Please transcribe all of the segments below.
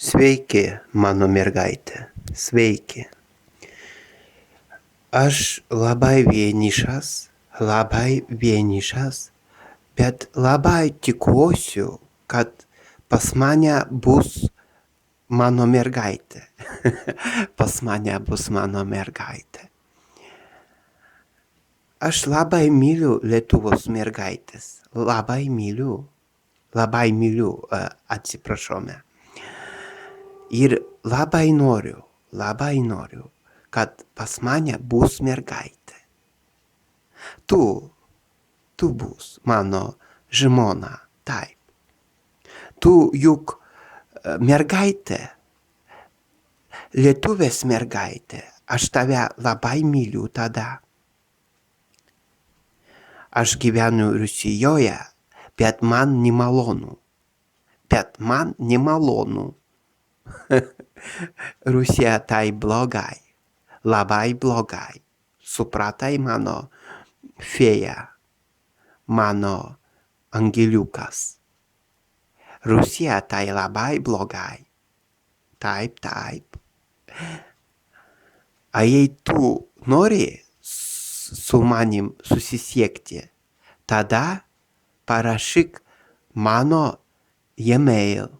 Sveiki, mano mergaitė, sveiki. Aš labai vienišas, bet labai tikiuosi, kad pas mane bus mano mergaitė. Pas mane bus mano mergaitė. Aš labai myliu Lietuvos mergaitės. Labai myliu, atsiprašome. Ir labai noriu, kad pas mane bus mergaitė. Tu bus mano žmona, taip. Tu juk mergaitė, lietuvės mergaitė, aš tave labai myliu tada. Aš gyvenu Rusijoje, bet man nemalonu. Rusija tai blogai, labai blogai. Supratai mano fėja, mano angeliukas. Rusija tai labai blogai. Taip. A jei tu nori su manim susisiekti, tada parašyk mano e-mail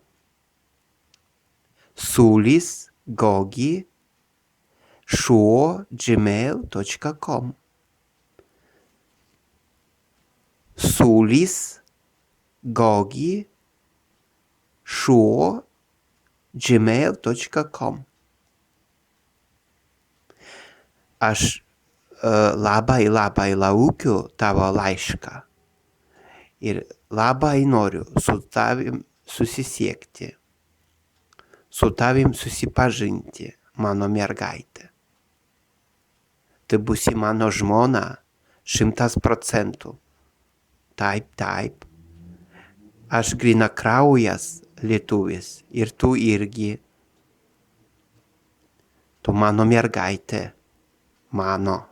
sulis.gogi@gmail.com sulis.gogi@gmail.com Aš labai laukiu tavo laišką ir labai noriu su tavim susisiekti, su tavim susipažinti, mano mergaitė. Tu būsi mano žmona 100%. Taip. Aš grynakraujas lietuvis ir tu irgi. Tu mano mergaitė, mano.